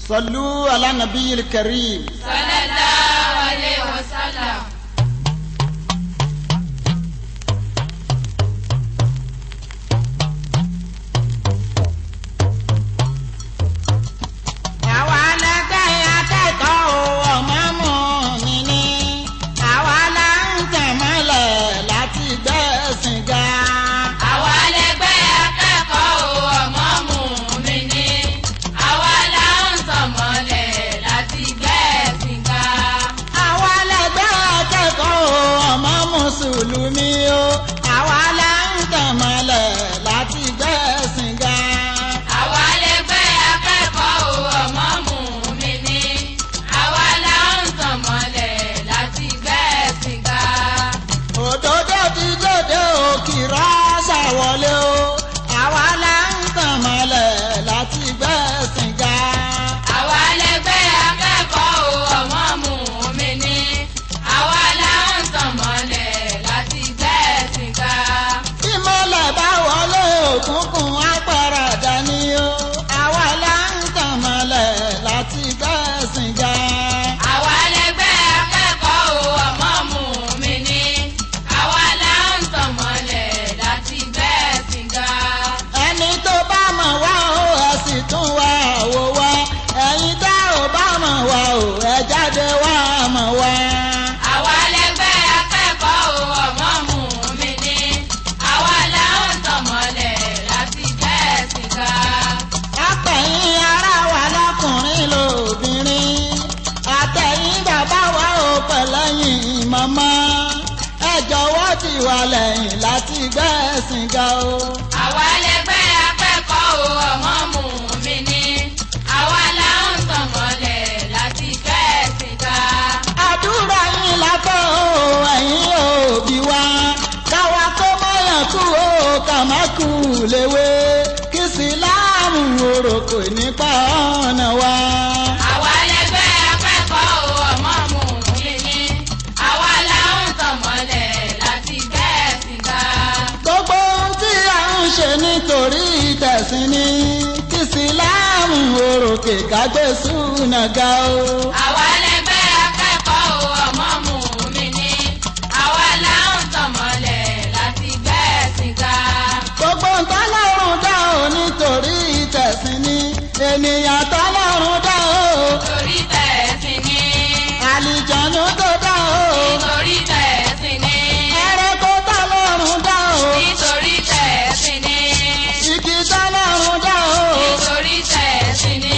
صلوا على النبي الكريم صلى الله عليه وسلم. Mùsùlùmí o, àwa là ń tàn mọ́lẹ̀ láti gbẹ̀sìn ga. Àwa lẹgbẹ́ akẹ́kọ̀ọ́ ọmọ mùmínì, àwa là ń tàn mọ́lẹ̀ láti gbẹ̀sìn ga. Òdodo ti dòde o, kìrọ́ ṣàwọlé o, àwa là ń tàn mọ́lẹ̀ láti gbẹ̀sìn ga. Àwa lẹgbẹ́ akẹ́kọ̀ọ́ ọmọ mùmínì, àwa là ń tàn mọ́lẹ̀. Ìmọ̀lẹ̀ bá wọlé òkùnkùn apàràdà ni o, àwa là ń tàn mọ́lẹ̀ láti gbẹ̀sìn ga. Àwa lẹgbẹ́ akẹ́kọ̀ọ́ ọmọ mùmínì, àwa là ń tàn mọ́lẹ̀ láti gbẹ̀sìn ga. Ẹni tó bá mọ̀ wá o, ẹ sì tún wá wò wá, ẹ̀yin tá ò bá mọ̀ wá o, ẹ jáde wá mọ̀ wá. Àwa lẹgbẹ́ akẹ́kọ̀ọ́ ọmọ mùmínì, àwa là ń tàn mọ́lẹ̀ láti gbẹ̀sìn ga. Àtẹ̀yìn ará wa lọ́kùnrin lóbìnrin, àtẹ̀yìn bàbá wa ò pẹ̀lẹ́yìn màmá, ẹ jọ̀wọ́ tì wá lẹ́yìn láti gbẹ̀sìn ga o. Àwa lẹgbẹ́ akẹ́kọ̀ọ́ ọmọ mùmínì, àwa là ń tàn mọ́lẹ̀ láti gbẹ̀sìn ga. Àdúrà yín lábẹ́ o, ẹ̀yin òbí wa, káwa kó mọ́yàn kú o, ká má kú léwé, kí Ìsìláàmù òròkò nípa ọ̀nà wa. Àwa lẹgbẹ́ akẹ́kọ̀ọ́ ọmọ mùmínì, àwa là ń tàn mọ́lẹ̀ láti gbẹ̀sìn ga. Gbogbo ohun tí a ń ṣe nítorí tẹ̀sìn ni, kí Ìsìláàmù òròkè ká gbé súnà ga o. Àwa lẹgbẹ́ akẹ́kọ̀ọ́ ọmọ mùmínì, àwa là ń tàn mọ́lẹ̀ láti gbẹ̀sìn ga. Gbogbo ntọ́lọ́run dá o nítorí tẹ̀sìn ni, ènìyàn tọ́lọ́run dá o. Nítorí tẹ̀sìn ni. Àlìjànú tó dá o. Nítorí tẹ̀sìn ni. Ẹranko tọ́lọ́run dá o. Nítorí tẹ̀sìn ni. Igi tọ́lọ́run dá o. Nítorí tẹ̀sìn ni.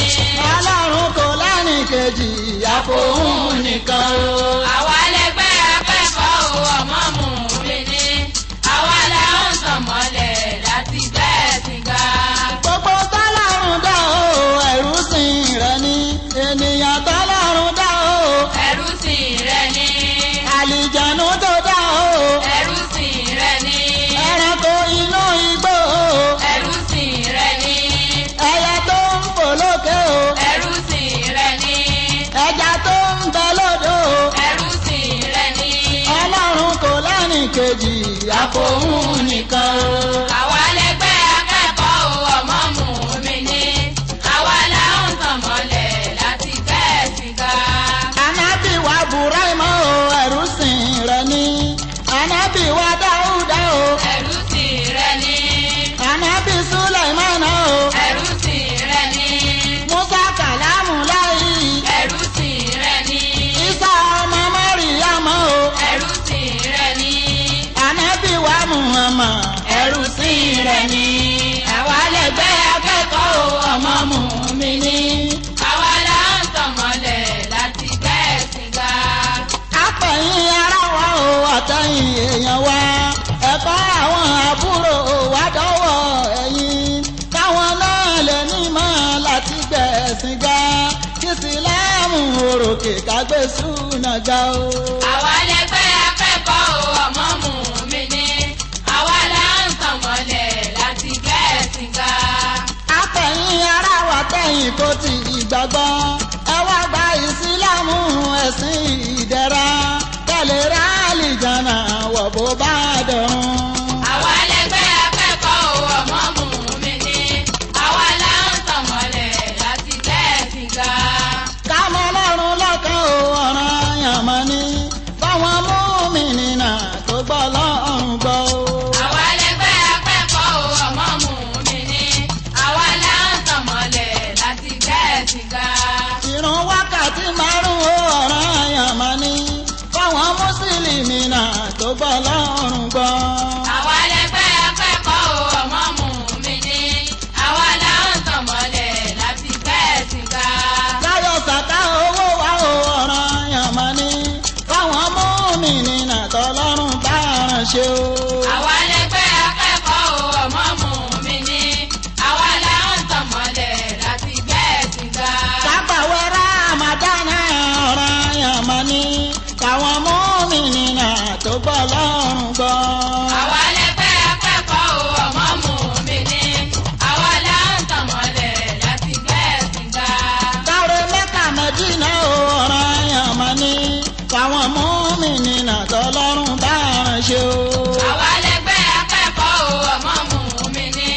Ọlọ́run kò lẹ́nìkejì, àfòun nìkan o. Àwa lẹgbẹ́ akẹ́kọ̀ọ́ ọmọ mùmínì, àwa là ń tàn mọ́lẹ̀ láti gbẹ̀sìn ga. Gbogbo tọ́lọ́run dá o, ẹrú sìn rẹ̀ ni, ènìyàn tọ́lọ́run dá o. Ẹrú sìn rẹ̀ ni. Àlìjànú tó dá o. Ẹrú sìn rẹ̀ ni. Ẹranko inú igbó o. Ẹrú sìn rẹ̀ ni. Ẹyẹ tó ń fò lókè o. Ẹrú sìn rẹ̀ ni. Ẹja tó ń bẹ lódò o. Ẹrú sìn rẹ̀ ni. Ọlọ́run kò lẹ́nìkejì, àfòun nìkan o. Àwa lẹgbẹ́ akẹ́kọ̀ọ́ ọmọ mùmínì, àwa là ń tàn mọ́lẹ̀ láti gbẹ̀sìn ga. Ànábì wa Bùráímà o, ẹrú sìn rẹ̀ ni. Ànábì wa Dáúdà o. Ẹrú sìn rẹ̀ ni. Ànábì Sùlẹ̀mánà o. Ẹrú sìn rẹ̀ ni. Mùsá kàlámù láyé. Ẹrú sìn rẹ̀ ni. Ìsá ọmọ Màríyámà o. Ẹrú sìn rẹ̀ ni. Ànábì wa Muhammad, ẹrú sìn rẹ̀ ni. Àwa lẹgbẹ́ akẹ́kọ̀ọ́ ọmọ mùmínì, àwa là ń tàn mọ́lẹ̀ láti gbẹ̀sìn ga. Àtẹ̀yìn ará wa o, àtẹ̀yìn èèyàn wa, ẹ̀kọ́ àwọn àbúrò wa dọ́wọ́ ẹ̀yin, káwọn náà lè nímọ̀ láti gbẹ̀sìn ga, kí Ìsìláàmù òròkè ká gbé súnà ga o. Àwa lẹgbẹ́ akẹ́kọ̀ọ́ ọmọ mùmínì, àwa là ń tàn mọ́lẹ̀ láti gbẹ̀sìn ga. Àtẹ̀yìn ará wa tẹ̀yìn kò tí ì gbàgbọ́, ẹ wá gba Ìsìláàmù ẹ̀sìn ìdẹ̀ra, tẹ̀lé ra àlìjànà wọ̀ bó bá dọ̀run. Àwa lẹgbẹ́ akẹ́kọ̀ọ́ ọmọ mùmínì, àwa là ń tàn mọ́lẹ̀ láti gbẹ̀sìn ga. sìgá. ìrun wákàtí márùn-ún ọ̀ranyàn máa ní fáwọn mùsùlùmí náà tó gbọ́ lọ́rùn gbọ́. àwa lẹgbẹ́ akẹ́kọ̀ọ́ ọmọ mùmínì àwa là ń tàn mọ́lẹ̀ láti gbẹ́ sìgá. láyọ̀ sàká owó wa ọ̀ranyàn máa ní fáwọn mùmínì náà tọ́lọ́run bá rán ṣe o. àwa lẹgbẹ́ akẹ́kọ̀ọ́ ọmọ mùmínì àwa là ń tàn mọ́lẹ̀ láti gbẹ́ sìgá. kápáwé rámàdánà ọ̀ranyàn máa ní fáwọn mùmínì náà tó gbọ́ lọ́rùn gbọ́. àwa lẹgbẹ́ akẹ́kọ̀ọ́ ọmọ mùmínì àwa là ń tàn mọ́lẹ̀ láti gbẹ́ sìgá. káre mẹ́ta mẹ́dínà ọ̀ranyàn máa ní fáwọn mùmínì náà tọ́lọ́run bá rán ṣe o. àwa lẹgbẹ́ akẹ́kọ̀ọ́ ọmọ mùmínì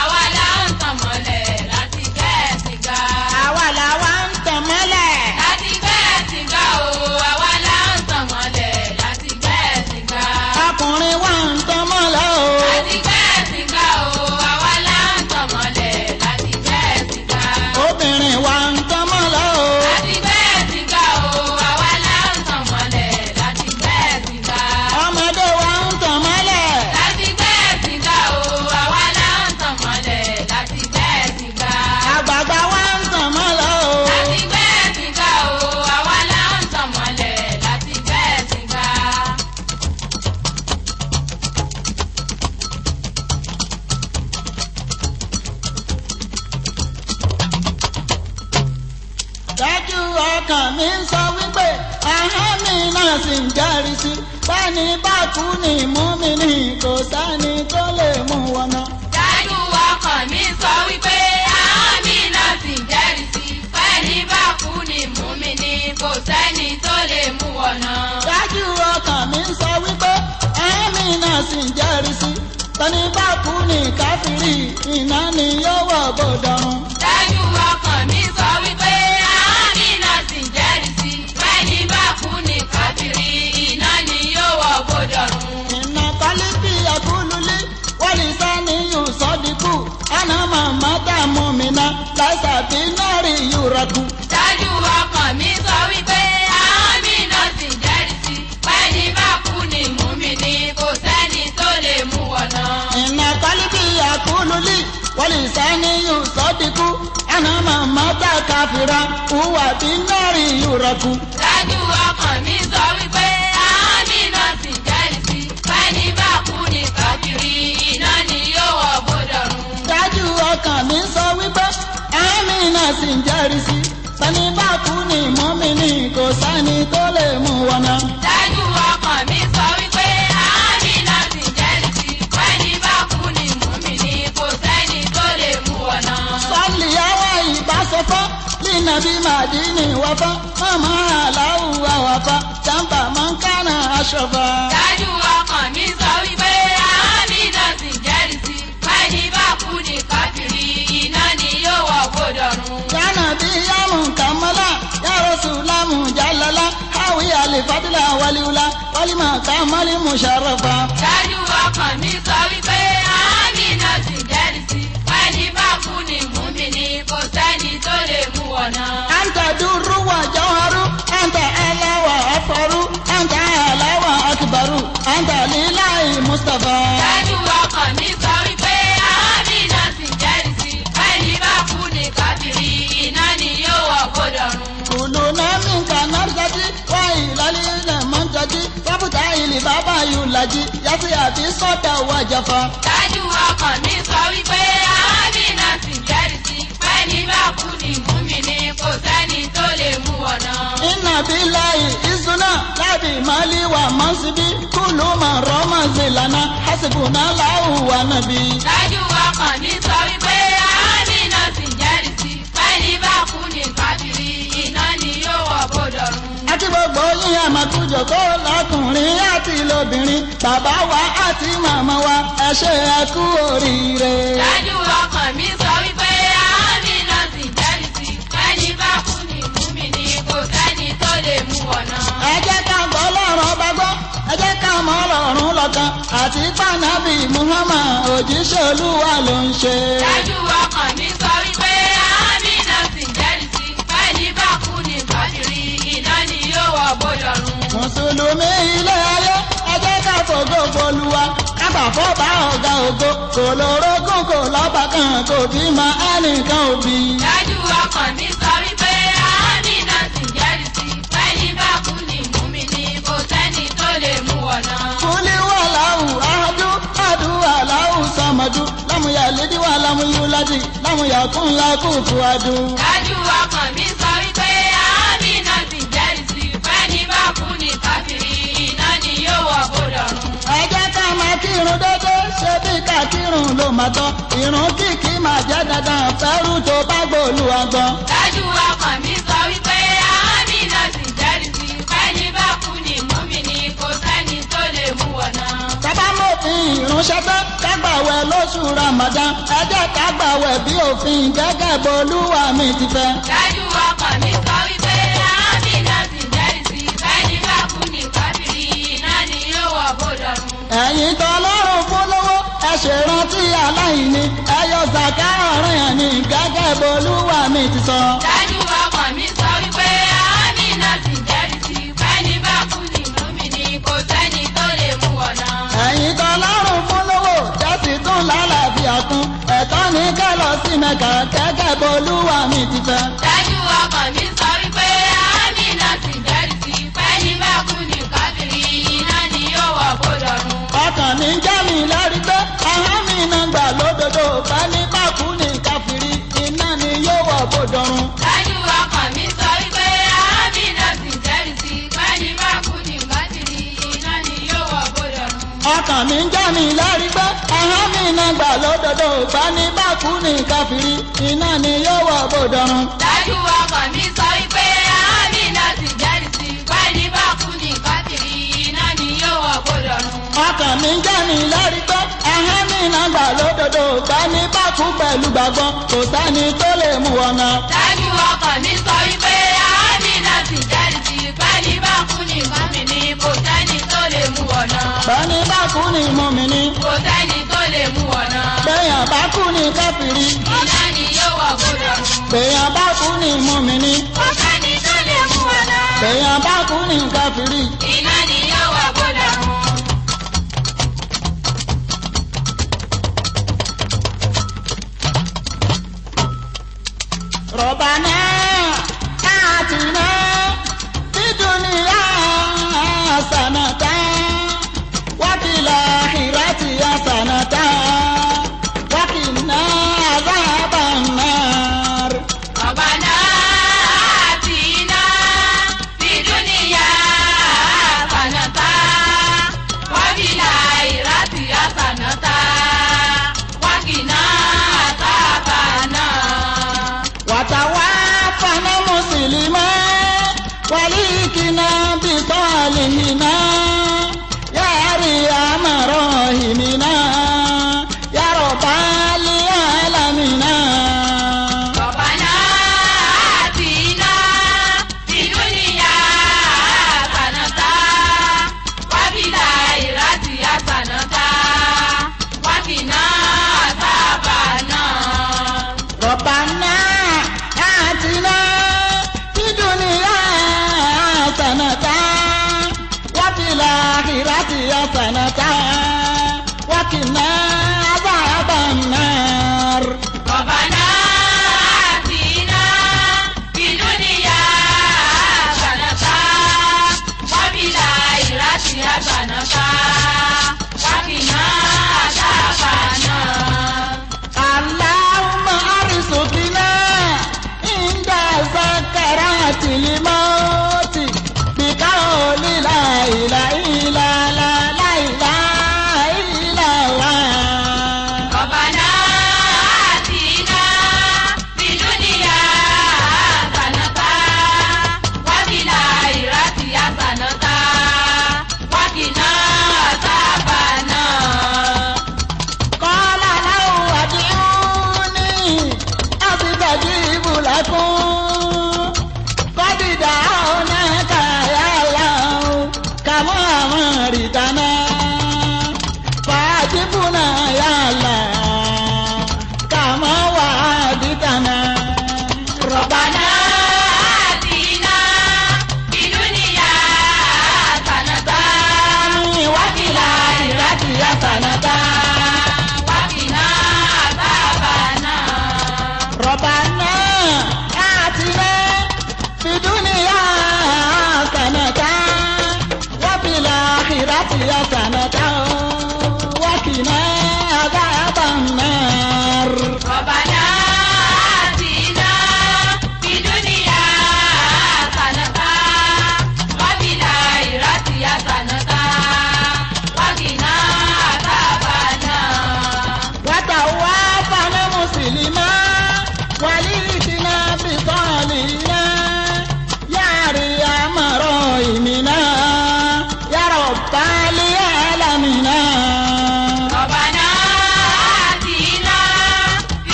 àwa là ń tàn mọ́lẹ̀ láti gbẹ́ sìgá. àwa làwa ń tàn mọ́lẹ̀. láti gbẹ́ sìgá o àwa là ń tàn mọ́lẹ̀ láti gbẹ́ sìgá. ọkùnrin wa ń tàn mọ́lẹ̀ o. láti gbẹ́ sìgá o àwa là ń tàn mọ́lẹ̀ láti gbẹ́ sìgá. obìnrin wa ń tàn mọ́lẹ̀ o. láti gbẹ́ sìgá o àwa là ń tàn mọ́lẹ̀ láti gbẹ́ sìgá. ọmọdé wa ń tàn mọ́lẹ̀. láti gbẹ́ sìgá o àwa là ń tàn mọ́lẹ̀ láti gbẹ́ sìgá. àgbààgbà wa ń tàn mọ́lẹ̀ o. láti gbẹ́ sìgá o àwa là ń tàn mọ́lẹ̀ láti gbẹ́ sìgá. dájú ọkàn mi ń sọ wípé ahọ́n mi náà sì ń jẹ́rìí sí báni bá kú ní mùmínì kò sẹ́ni tó lè mú wọn náà. dájú ọkàn mi sọ wípé ahọ́n mi náà sì ń jẹ́rìí sí fẹ́ni bá kú ní mùmínì kò sẹ́ni tó lè mú wọ̀nà. dájú ọkàn mi ń sọ wípé ahọ́n mi náà sì ń jẹ́rìí sí báni bá kú ní káfíìrì iná ni yóò wọ̀ bọ̀dọ̀rùn. dájú ọkàn mi sọ wípé ahọ́n mi náà sì ń jẹ́rìí sí fẹ́ni bá kú ní káfíìrì iná ni yóò wọ̀ bọ̀dọ̀rùn. iná kálífì àkúlùlé wọ́n lè sá ní yóò sọ́dínkù àná màmá dààmú mi ná láìsàbí náà rí yúrakù. dájú ọkàn mi sọ wípé ahọ́n mi náà sì ń jẹ́rìí sí fẹ́ni bá kú ní mùmínì kò sẹ́ni tó lè mú wọ̀nà. iná kálífì àkúlùlé wọ́n lè sá ní yóò sọ́dínkù àná màmá dà káfíra wúwà bí náà rí yúrakù. dájú ọkàn mi sọ wípé ahọ́n mi náà sì ń jẹ́rìí sí fẹ́ni bá kú ní káfíìrì iná ni yóò wọ̀ bọ̀dọ̀rùn. dájú ọkàn mi sọ wípé àmì náà sì ń jẹ́rìí sí sani bá kú ní mùmínì kò sẹ́ni tó lè mú wọn náà. dájú ọkàn mi sọ wípé ahọ́n mi náà sì ń jẹ́rìí sí fẹ́ni bá kú ní mùmínì kò sẹ́ni tó lè mú wọ̀nà. sọ́ọ̀lì àwọn ìbásọ́fọ́ lìnàbí màdínì wọ́fọ́ mọ́mọ́ aláwù àwàfà jàǹbá mọ́ńkánà aṣọ́fà. dájú ọkàn mi sọ wípé ahọ́n mi náà sì ń jẹ́rìí sí fẹ́ni bá kú ní káfíìrì iná ni yóò wọ̀ bọ̀dọ̀rùn. yánà bí yámù kàmọ́lá yàrá sùlámù jálálá háwí àlìfádìlà wàlíwúlá wálímà kàmálí mùsàrọ̀fà. dájú ọkàn mi sọ wípé ahọ́n mi náà sì ń jẹ́rìí sí fẹ́ni bá kú ní mùmínì kò sẹ́ni tó lè mú wọ̀nà. anta duru wa jawharu anta ala wa afaru anta ala wa akbaru anta lillahi mustafa. dájú ọkàn mi sọ wípé ahọ́n mi náà sì ń jẹ́rìí sí fẹ́ni bá kú ní káfíìrì iná ni yóò wọ̀ bọ̀dọ̀rùn. kulu namin kanarjati wa ilali lemantaji wabuta ili baba yulaji yasi abi sota wa jafa. dájú ọkàn mi sọ wípé ahọ́n mi náà sì ń jẹ́rìí sí fẹ́ni bá kú ní mùmínì kò sẹ́ni tó lè mú wọ̀nà. inna billahi izuna labi mali wa mansibi kulu man roma zilana hasibuna lahu wa nabi. dájú ọkàn mi sọ wípé ahọ́n mi náà sì ń jẹ́rìí sí fẹ́ni bá kú ní káfíìrì iná ni yóò wọ̀ bọ̀dọ̀rùn. àti gbogbo yín àmàkùjọkọ lọkùnrin àti lóbìnrin bàbá wa àti màmá wa ẹ ṣé ẹ kú oríire. dájú ọkàn mi sọ wípé ahọ́n mi náà sì ń jẹ́rìí sí fẹ́ni bá kú ní mùmínì kò sẹ́ni tó lè mú wọ̀nà. ẹ jẹ́ ká gbọ́ lọ́rùn ọba gbọ́ ẹ jẹ́ ká mọ̀ lọ́rùn lọ́kàn àti pànàbì Muhammad òjíṣẹ́ Olúwa ló ń ṣe. dájú ọkàn mi sọ wípé ahọ́n mi náà sì ń jẹ́rìí fọ́ba ọ̀gá ògo kò lórógún kò lọ́ba kan kò bímọ ẹnìkan òbí. dájú ọkàn mi sọ wípé àmì náà sì jẹ́rìí sí fẹ́ni bá kú ni múmi ni kò sẹ́ni tó lè mú ọ̀nà. kúlí wà láwù áádú àdúrà láwù sàmàdú lámúyà lédí wà lámúyú ládì lámúyà kún lákù fún adú. dájú ọkàn mi sọ wípé àmì náà sì jẹ́rìí sí fẹ́ni bá kú ni káfíìrì iná ni yóò wọ̀ bọ́dọ̀ run. ẹ jẹ́ ká máa kírun dédé ṣé bí ká kírun ló máa tán ìrun kìkì máa jẹ́ dandan fẹ́rù tó bá gbòòlù àgbọn. dájú ọkàn mi sọ wípé àmì náà sì jẹ́rìí sí fẹ́ni bá kú ni múmi ni kò sẹ́ni tó lè mú ọ̀nà. sábà mọ́fin ìrúnṣẹ́ pé kágbàwẹ̀ lóṣù Ramadan ẹ jẹ́ kágbàwẹ̀ bí òfin gẹ́gẹ́ bolúwa mi ti fẹ́. dájú ọkàn mi sọ wípé àmì náà sì jẹ́rìí sí fẹ́ni bá kú ni káfíìrì iná ni yóò wọ̀ bọ́dọ̀ run. ẹ̀yin tọ́lọ́run fún lówó ẹ ṣèrántí aláìní ẹ yọ zàká ọ̀rìn ẹ̀ní gẹ́gẹ́ bolúwa mi ti sọ. dájú ọkàn mi sọ wípé àmì náà sì jẹ́rìí sí fẹ́ni bá kú ni múmi ni kò sẹ́ni tó lè mú ọ̀nà. ẹ̀yin tọ́lọ́run fún lówó jẹ́sì tún lálàáfíà kún ẹ̀tọ́ ní ká lọ sí Mẹ́kà gẹ́gẹ́ bolúwa mi ti fẹ́. dájú ọkàn mi sọ wípé àmì náà sì jẹ́rìí sí fẹ́ni bá kú ni káfíìrì iná ni yóò wọ̀ bọ́dọ̀ run. ọkàn ní jẹ́ mi lórí pé ahọ́n mi náà gbà lódodo bá ní bákú ní káfíìrì iná ni yóò wọ̀ bòdọ̀run. dájú ọkàn mi sọ wípé àmì náà sì jẹ́rìí sí fẹ́ni bá kú ni káfíìrì iná ni yóò wọ̀ bọ́dọ̀ run. ọkàn mi jẹ́ mi lórí pé ahọ́n mi náà gbà lódodo bá ní bákú ní káfíìrì iná ni yóò wọ̀ bòdọ̀run. dájú ọkàn mi sọ wípé àmì náà sì jẹ́rìí sí fẹ́ni bá kú ni káfíìrì iná ni yóò wọ̀ bọ́dọ̀ run. ọkàn mi jẹ́ mi lórí pé ahọ́n mi náà gbà lódodo bá ní bákú pẹ̀lú gbàgbọ́ kò sẹ́ni tó lè mú ọ̀nà. dájú ọkàn mi sọ wípé àmì náà sì jẹ́rìí sí fẹ́ni bá kú ni káfíìrì kò sẹ́ni tó lè mú ọ̀nà. bá ní bákú ní mùmínì kò sẹ́ni tó lè mú ọ̀nà. bẹ́yàn bákú ní káfíìrì iná ni yóò wọ̀ bọ́dọ̀ run. bẹ́yàn bákú ní mùmínì kò sẹ́ni tó lè mú ọ̀nà. bẹ́yàn bákú ní káfíìrì. iná ni yóò wọ̀ bọ́dọ̀ run. ربنا آتنا في الدنيا حسنة وفي الآخرة حسنة وقنا عذاب النار. ربنا آتنا في الدنيا حسنة وفي الآخرة حسنة وقنا عذاب النار. وتوفنا مسلما وليكنا بصالحنا يا أرحم الراحمين يا رب العالمين. ربنا آتنا في الدنيا حسنة وفي الآخرة حسنة وقنا عذاب النار. ربنا آتنا في الدنيا حسنة وفي الآخرة حسنة وقنا عذاب النار. ربنا آتنا في الدنيا حسنة وفي الآخرة حسنة وقنا عذاب النار. اللهم ارزقنا عند سكرات الموت بقول لا إله إلا لا لا إله إلا الله. ربنا آتنا في الدنيا حسنة وفي الآخرة حسنة وقنا عذاب النار. قال لو ادعوني أستجيب لكم قد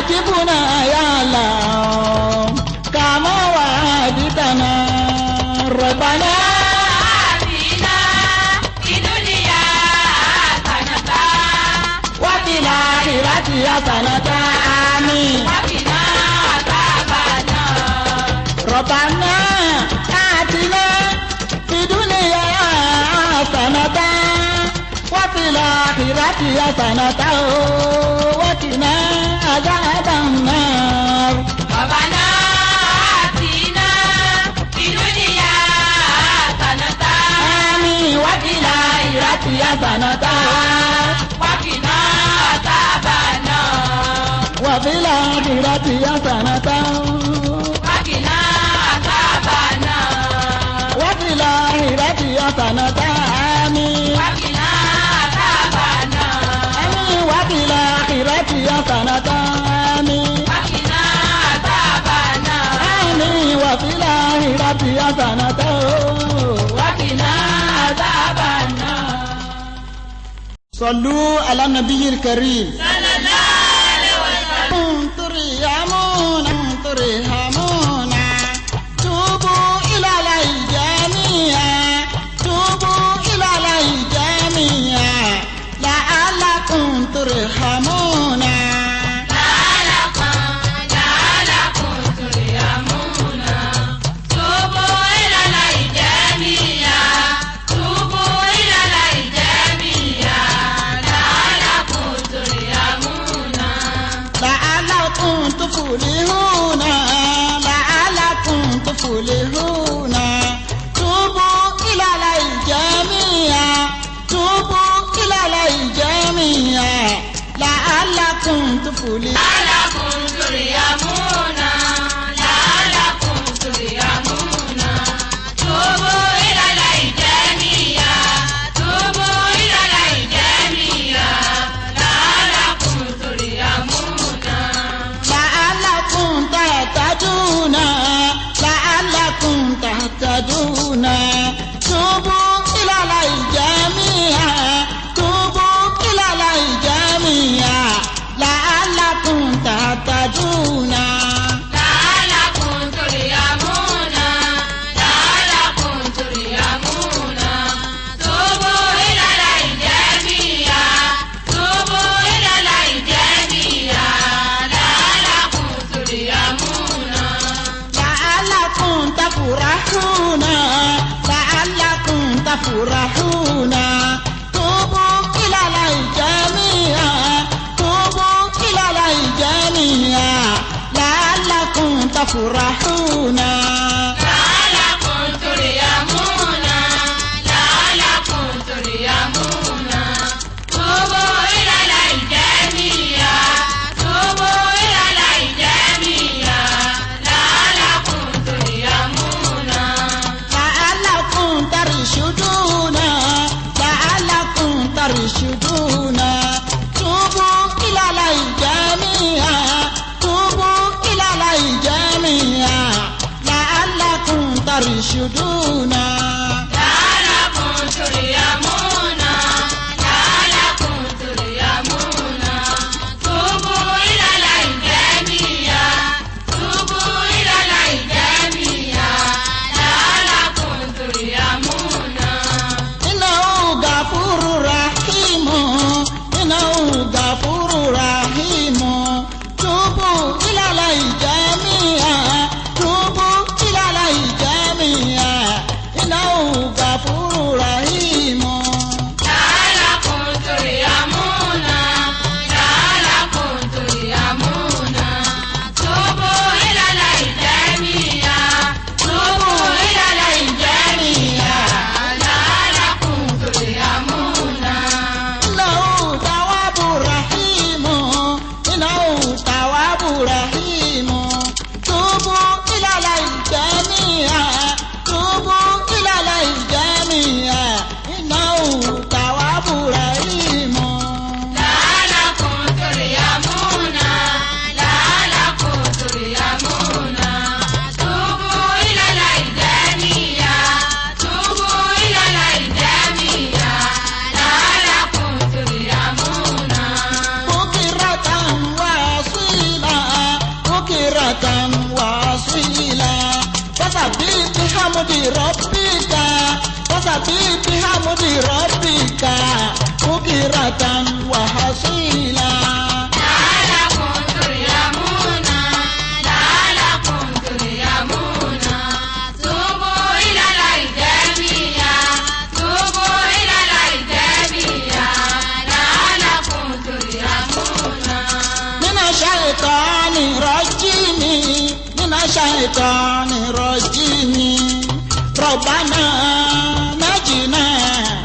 ajibuna ya Allah kama wa'adtana rabbana آتنا في الدنيا حسنة wa fil akhirati hasanatan amin. وقنا عذاب النار Rabbana atina fid dunya hasanatan wa fil akhirati hasanatan wa qina adzaban nar. ربنا آتنا في الدنيا حسنة Amin wa fil akhirati hasanatan وقنا عذاب النار wa fil akhirati hasanatan وقنا عذاب النار wa fil akhirati hasanatan amin. وقنا عذاب النار Amin wa fil akhirati hasanatan amin. وقنا عذاب النار Amin wa fil akhirati hasanatan وقنا عذاب النار صلوا على النبي الكريم. صلى الله عليه وسلم ترحمونا توبوا إلى الله جميعا توبوا إلى الله جميعا لعلكم ترحمونا لعلكم ترحمون توبوا إلى الله جميعا توبوا إلى الله جميعا لعلكم ترحمون لعلكم تفلحون لعلكم تفلحون توبوا إلى الله جميعا توبوا إلى الله جميعا لعلكم تفلحون لعلكم ترحمون لعلكم ترحمون توبوا إلى الله جميعا توبوا إلى الله جميعا لعلكم ترحمون لعلكم تهتدون لعلكم تهتدون توبوا إلى الله جميعا توبوا إلى الله جميعا لعلكم تهتدون لعلكم ترحمون لعلكم ترحمون توبوا إلى الله جميعا توبوا إلى الله جميعا لعلكم ترحمون لعلكم تفرحون لعلكم تفرحون توبوا إلى الله جميعا توبوا إلى الله جميعا لعلكم تفرحون لعلكم ترحمون لعلكم ترحمون توبوا إلى الله جميعا توبوا إلى الله جميعا لعلكم ترحمون لعلكم ترشدون لعلكم ترشدون توبوا إلى الله جميعا توبوا إلى الله جميعا لعلكم ترشدون لعلكم ترحمون لعلكم ترحمون توبوا إلى الله جميعا توبوا إلى الله جميعا لعلكم ترحمون إنه غفور رحيم إنه غفور رحيم توبوا إلى الله جميعا توبوا إلى الله جميعا بي بحمد ربك بكرة وحصيلا لعلكم ترحمون لعلكم ترحمون توبوا إلى الله جميعا توبوا إلى الله جميعا لعلكم ترحمون من الشيطان الرجيم من الشيطان الرجيم ربنا نجنا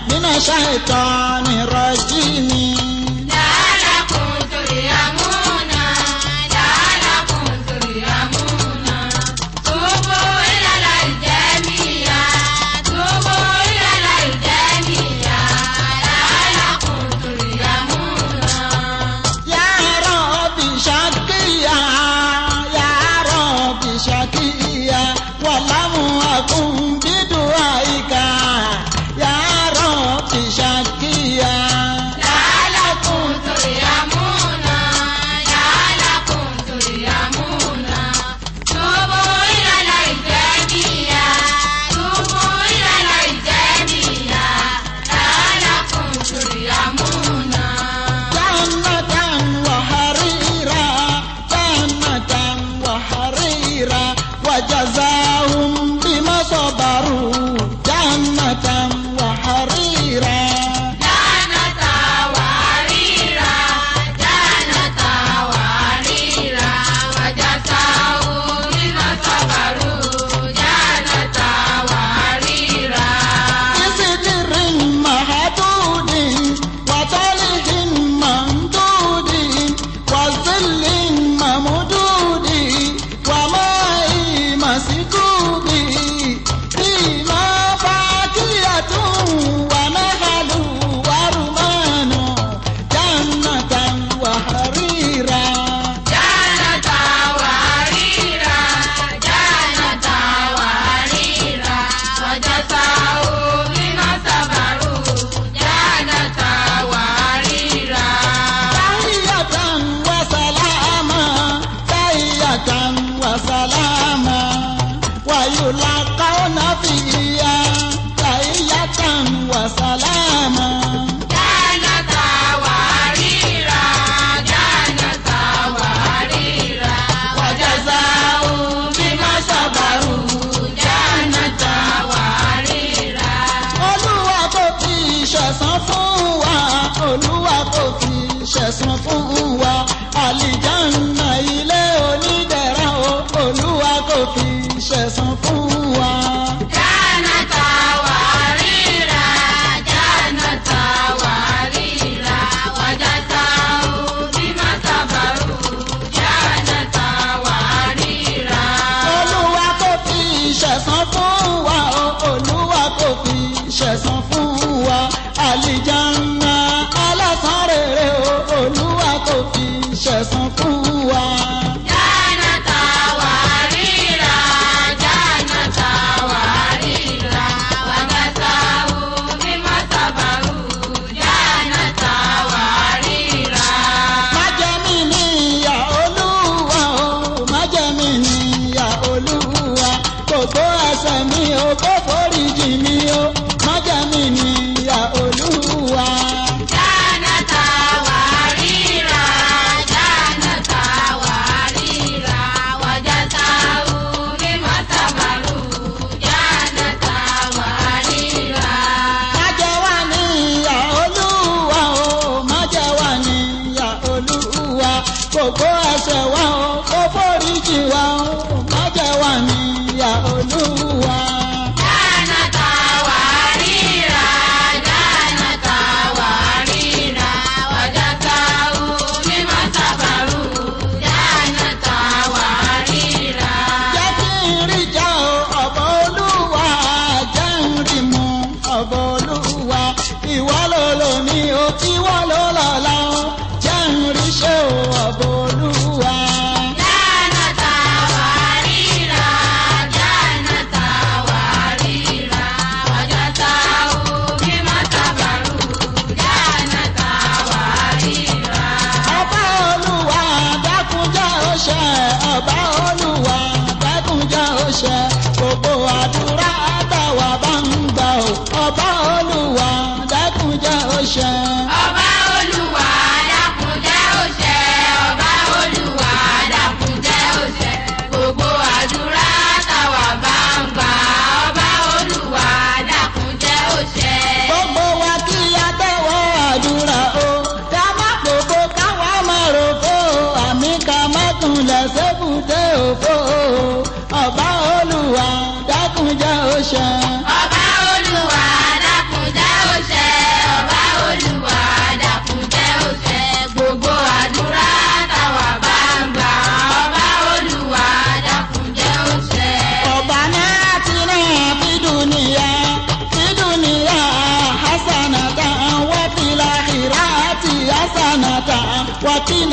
من الشيطان الرجيم لعلكم ترحمون لعلكم ترحمون توبوا إلى الله جميعا توبوا إلى الله جميعا لعلكم ترحمون يا رب شقيا يا رب شقيا ولم أكن بدعائك يا رب شقيا لعلكم ترحمون لعلكم ترحمون توبوا إلى الله جميعا توبوا إلى الله جميعا لعلكم ترحمون جنة وحريرا جنة وحريرا وجزاهم بما صبروا جنة وحريرا جنة وحريرا جنة وحريرا وجزاهم بما صبروا جنة وحريرا بسدر مهدود وطلح ممدود وظل ممدود وماء مسكوب فيما فاكهة ونخل ورمان جنة وحريرا جنة وحريرا جنة وحريرا وجزاهم بما صبروا جنة وحريرا تحية وسلاما ويلقون فيها تحية وسلاما جنة وحريرا جنة وحريرا وجزاهم بما صبروا جنة وحريرا Olúwa kò fi ṣẹ̀san fún wa Olúwa kò fi ṣẹ̀san fún wa àlìjánnà ilé onídẹ̀ra o Olúwa kò fi ṣẹ̀san fún wa. جنة وحريرا جنة وحريرا وجزاهم بما صبروا جنة وحريرا Olúwa kò fi ṣẹ̀san fún wa o Olúwa kò fi ṣẹ̀san fún wa àlìjánnà alásán rere o Olúwa kò fi ṣẹ̀san fún wa. جنة وحريرا جنة وحريرا وجزاهم بما صبروا جنة وحريرا Májẹ̀mí ni ìyà Olúwa o, májẹ̀mí ni ìyà Olúwa, gbogbo ẹ̀ṣẹ̀ mi o, kó foríjì mi o, májẹ̀mí ni ìyà Olúwa. جنة وحريرا جنة وحريرا وجزاهم بما صبروا جنة وحريرا Májẹ̀wá ni ìyà Olúwa o, májẹ̀wá ni ìyà Olúwa, gbogbo ẹ̀ṣẹ̀ wa o, kó foríjì wa o, májẹ̀wá ni ìyà Olúwa. جنة وحريرا جنة وحريرا وجزاهم بما صبروا جنة وحريرا Jẹ́ kí n rí jà o, ọba Olúwa, jẹ́ n rí mu, ọba Olúwa, ìwọ ló lóní o, ìwọ ló lọ́la o, jẹ́ n rí ṣe o, ọba Olúwa. جنة وحريرا جنة وحريرا وجزاهم بما صبروا جنة وحريرا Ọba Olúwa, dákun jẹ́ ó ṣẹ, ọba Olúwa, dákun jẹ́ ó ṣẹ, gbogbo àdúrà àtàwà bá ń gbà o, ọba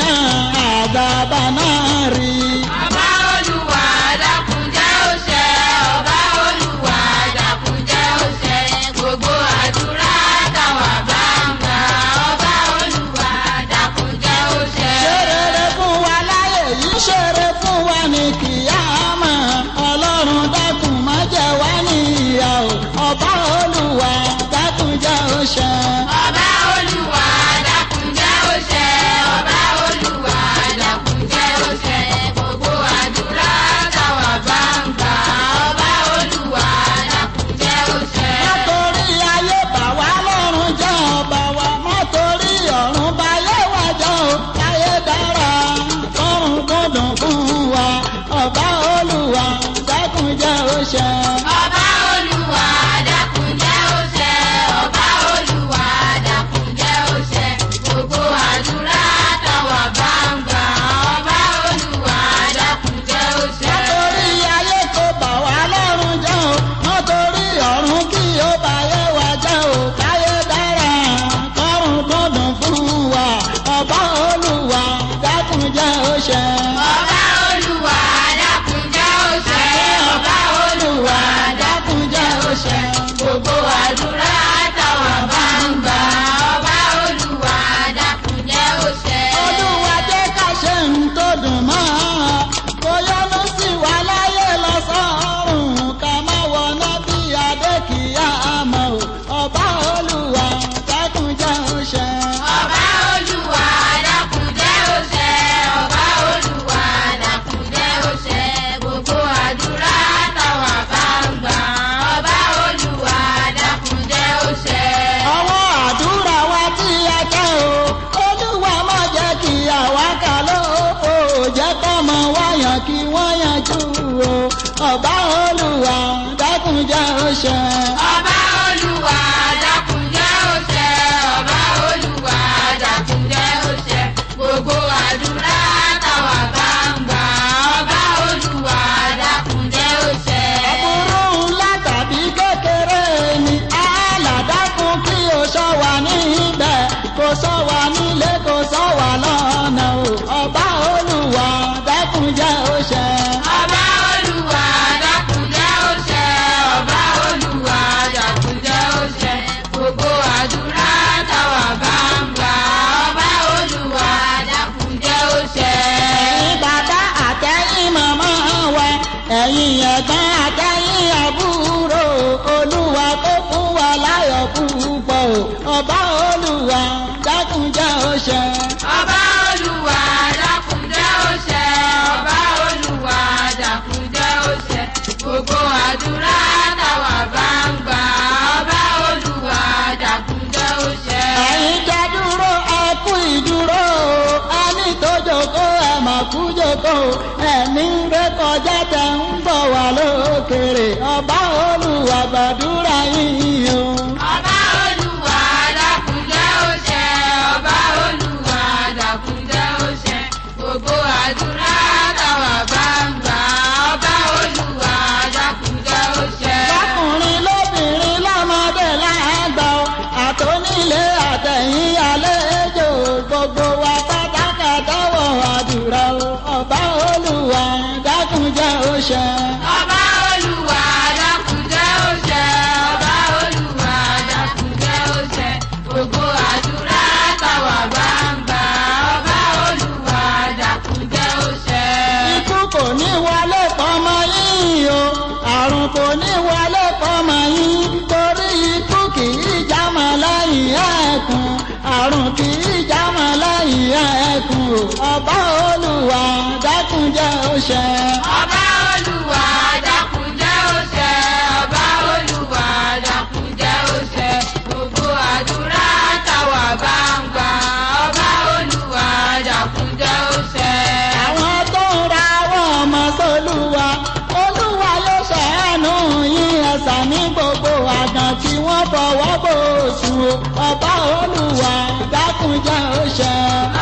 náà àdàbà náà rí. ọba olúwa dákun jẹ́ ó ṣẹ ọba olúwa dákun jẹ́ ó ṣẹ gbogbo àdúrà táwa bá ń gbà ọba olúwa dákun jẹ́ ó ṣẹ. ṣe rere fún wa láyé yìí ṣe rere fún wa ní kíyámà ọlọ́run dákun má jẹ wá níyà o ọba olúwa dákun jẹ́ ó ṣẹ. ọba olúwa dákun jẹ́ ó ṣẹ ọba olúwa dákun jẹ́ ó ṣẹ gbogbo àdúrà táwa bá ń gbà ọba olúwa dákun jẹ́ ó ṣẹ. má torí ayé bà wá lọ́run jẹ́ ọba wa má torí ọ̀run bá yé wa jẹ́ o ayé dára ọ̀run gbọ́dọ̀ fún wa ọba olúwa dákun jẹ́ ó ṣẹ. ọba olúwa dákun jẹ́ ó ṣẹ ọba olúwa dákun jẹ́ ó ṣẹ gbogbo àdúrà táwa bá ń gbà ọba olúwa dákun jẹ́ ó ṣẹ. má torí ayé kó bà wá lọ́run jẹ́ o má torí ọ̀run kí ó bá yé wa jẹ́ o káyé dára kọ́run gbọ́dọ̀ fún wa ọba olúwa dákun jẹ́ ó ṣẹ. ọba olúwa dákun jẹ́ ó ṣẹ ọba olúwa dákun jẹ́ ó ṣẹ gbogbo àdúrà táwa bá ń gbà ọba olúwa dákun jẹ́ ó ṣẹ. olúwa jẹ́ ká ṣe ń tó dùn mọ́ kó yọ́nú sí wa láyé lọ sọ́run ká má wọná bí adékìá àmọ́ ọba olúwa dákun jẹ́ ó ṣẹ. ọba olúwa dákun jẹ́ ó ṣẹ ọba olúwa dákun jẹ́ ó ṣẹ gbogbo àdúrà táwa bá ń gbà ọba olúwa dákun jẹ́ ó ṣẹ. ọwọ́ àdúrà wa tí a tẹ́ o olúwa má jẹ́ kí àwa kà ló o jẹ́ kọ́mọ wáyàn kí wọ́n yanjú o ọba olúwa dákun jẹ́ ó ṣẹ. ọba olúwa dákun jẹ́ ó ṣẹ ọba olúwa dákun jẹ́ ó ṣẹ gbogbo àdúrà táwa bá ń gbà ọba olúwa dákun jẹ́ ó ṣẹ. aburú ńlá tàbí kékeré ni aládàkùn kí o ṣọ́ wa níbẹ̀ kó ṣọ́ wa nílé kó ṣọ́ wa lọ́nà o ọba olúwa dákun jẹ́ ó ṣẹ. ọba olúwa dákun jẹ́ ó ṣẹ ọba olúwa dákun jẹ́ ó ṣẹ gbogbo àdúrà táwa bá ń gbà ọba olúwa dákun jẹ́ ó ṣẹ. ẹ̀yin bàbá àtẹ̀yin màmá wa ẹ̀yin ẹ̀gbọ́n àtẹ̀yin àbúrò olúwa kó fún wa láyọ̀ púpọ̀ o ọba olúwa dákun jẹ́ ó ṣẹ. ọba olúwa dákun jẹ́ ó ṣẹ ọba olúwa dákun jẹ́ ó ṣẹ gbogbo àdúrà táwa bá ń gbà ọba olúwa dákun jẹ́ ó ṣẹ. ẹ̀yin jẹ́ dúró ẹ kú ìdúró ẹni tó jókòó ẹ mà kú jókòó ẹ̀mí ń ré kọjá tẹ̀ ń bọ̀ wá lókèrè ọba olúwa gbàdúrà yín o. ọba olúwa dákun jẹ́ ó ṣẹ ọba olúwa dákun jẹ́ ó ṣẹ gbogbo àdúrà táwa bá ń gbà ọba olúwa dákun jẹ́ ó ṣẹ. lọ́kùnrin lóbìnrin lọ́mọdé lágbà ó àtònílé àtẹ̀yìn àlejò gbogbo wa pátákátá wọ̀ àdúrà ó ọba olúwa dákun jẹ́ ó ṣẹ. ọba olúwa dákun jẹ́ ó ṣẹ ọba olúwa dákun jẹ́ ó ṣẹ gbogbo àdúrà táwa bá ń gbà ọba olúwa dákun jẹ́ ó ṣẹ. ikú kò ní wọlé pọmọ yín o àrùn kò ní wọlé pọmọ yín torí ikú kì í jámọ́ lẹ́yìn ẹ̀kún àrùn kì í jámọ́ lẹ́yìn ẹ̀kún o ọba olúwa dákun jẹ́ ó ṣẹ. ọba olúwa dákun jẹ́ ó ṣẹ ọba olúwa dákun jẹ́ ó ṣẹ gbogbo àdúrà táwa bá ń gbà ọba olúwa dákun jẹ́ ó ṣẹ. àwọn tó ń ra àwọn ọmọ sólúwa olúwa yóò ṣàánú yín ẹ̀sà ní gbogbo àgàn tí wọ́n fọwọ́ bò sùn o ọba olúwa dákun jẹ́ ó ṣẹ.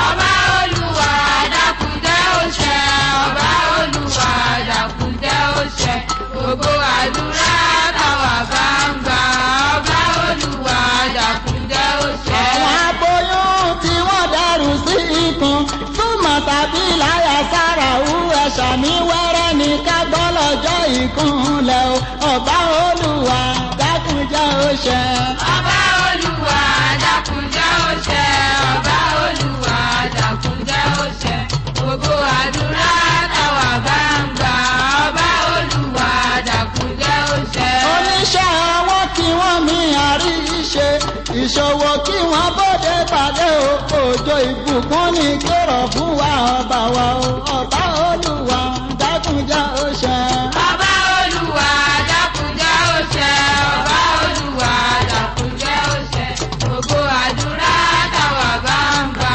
ọba olúwa dákun jẹ́ ó ṣẹ ọba olúwa dákun tàbí láyà sára wú ẹ̀ṣà mi wẹ́rẹ́ ní ká gbọ́ lọ́jọ́ ìkúnlẹ̀ o ọba olúwa dákúnjẹ́ ó ṣẹ. ọba olúwa dákúnjẹ́ ó ṣẹ. ọba olúwa dákúnjẹ́ ó ṣẹ. gbogbo àdúrà táwa bá ń gbà ọba olúwa dákúnjẹ́ ó ṣẹ. oníṣẹ́ ọwọ́ kí wọ́n mi àrí ṣe ìṣòwò kí wọ́n bóde pàdé o òjò ìbùkún ní kérò fún wa ọba wa o ọba olúwa dákúnjẹ́ ó ṣẹ. ọba olúwa dákúnjẹ́ ó ṣẹ. ọba olúwa dákúnjẹ́ ó ṣẹ. gbogbo àdúrà táwa bá ń gbà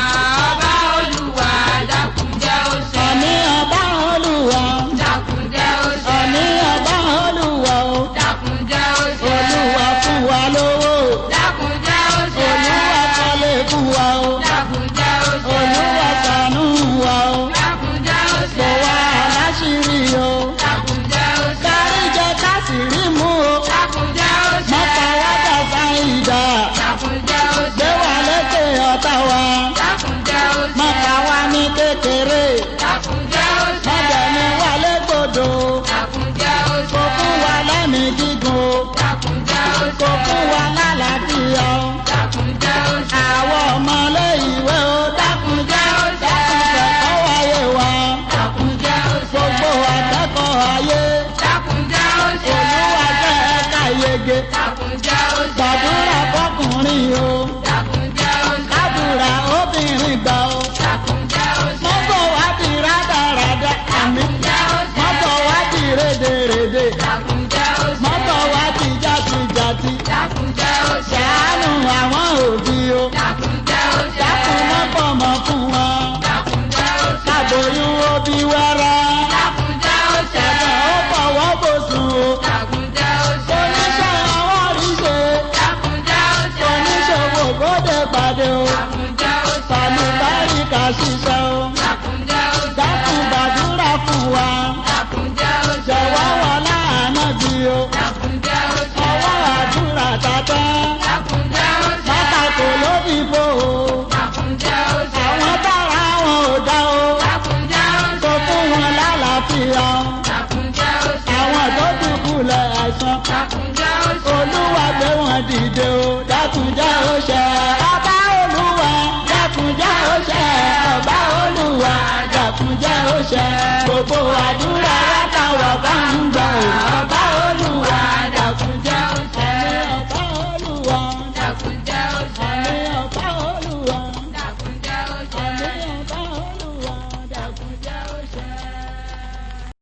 ọba olúwa dákúnjẹ́ ó ṣẹ. àní ọba olúwa dákúnjẹ́ ó ṣẹ. àní ọba olúwa o dákúnjẹ́ ó ṣẹ. olúwa fún wa lówó dákúnjẹ́ ó ṣẹ. olúwa kọ́lé fún wa o dákúnjẹ́ ó ṣẹ. olúwa ṣàánú wa o dákúnjẹ́ ó ṣẹ. bò wá láṣìírí o dákúnjẹ́ ó ṣẹ. kárí jẹ ká sì rí mú o dákúnjẹ́ ó ṣẹ. mọ́ta wájà sáyidà dákúnjẹ́ ó ṣẹ. gbé wa lékè ọ̀tá wa dákúnjẹ́ ó ṣẹ. mọ́ta wá ní kékeré dákúnjẹ́ ó ṣẹ. mọ́jẹ̀ ní wálé gbòdò dákúnjẹ́ ó ṣẹ. kò fún wa lẹ́mìí gígùn o dákúnjẹ́ ó ṣẹ. kò fún wa lálàáfíà o dákúnjẹ́ ó ṣẹ. àwọn ọmọlé ìwé o dákúnjẹ́ ó ṣẹ. dákúnjẹ́ wáyé wa dákúnjẹ́ ó ṣẹ. gbogbo akẹ́kọ̀ọ́ ayé dákúnjẹ́ ó ṣẹ. olúwa jẹ́ ẹ̀ka yege dákúnjẹ́ ó ṣẹ. gbàdúrà fọkùnrin o dákúnjẹ́ ó ṣẹ. gbàdúrà obìnrin gbà o dákúnjẹ́ ó ṣẹ. mọ́tò wá di rádaràda àmì dákúnjẹ́ ó ṣẹ. mọ́tò wá di rédèrèdè dákúnjẹ́ ó ṣẹ. mọ́tò wá di játijàti dákúnjẹ́ ó ṣẹ. ṣàánú àwọn òbí o dákúnjẹ́ ó ṣẹ. dákun mọ́kànmọ́ fún wọn dákúnjẹ́ ó ṣẹ. káboyún òbí wẹ́rẹ́ dákúnjẹ́ ó ṣẹ. ẹ̀fẹ̀ ó fọwọ́ bò sùn o dákúnjẹ́ ó ṣẹ. oníṣẹ́ ọwọ́ rí ṣe dákúnjẹ́ ó ṣẹ. oníṣòwò bóde pàdé o dákúnjẹ́ ó ṣẹ. sàlùbáríkà ṣiṣẹ́ o dákúnjẹ́ ó ṣẹ. dákun gbàdúrà fún wa dákúnjẹ́ ó ṣẹ. jọ̀wọ́ wọ láàánú bí o dákúnjẹ́ ó ṣẹ. ọwọ́ àdúrà tàtẹ́ dákúnjẹ́ ó ṣẹ. pátákó ló fi bò o dákúnjẹ́ ó ṣẹ. àwọn tára wọn ò dá o dákúnjẹ́ ó ṣẹ. tó fún wọn lálàáfíà o dákúnjẹ́ ó ṣẹ. àwọn tó dùbúlẹ̀ àìsàn dákúnjẹ́ ó ṣẹ. olúwa gbé wọn dìde o dákúnjẹ́ ó ṣẹ ọba olúwa dákúnjẹ́ ó ṣẹ ọba olúwa dákúnjẹ́ ó ṣẹ.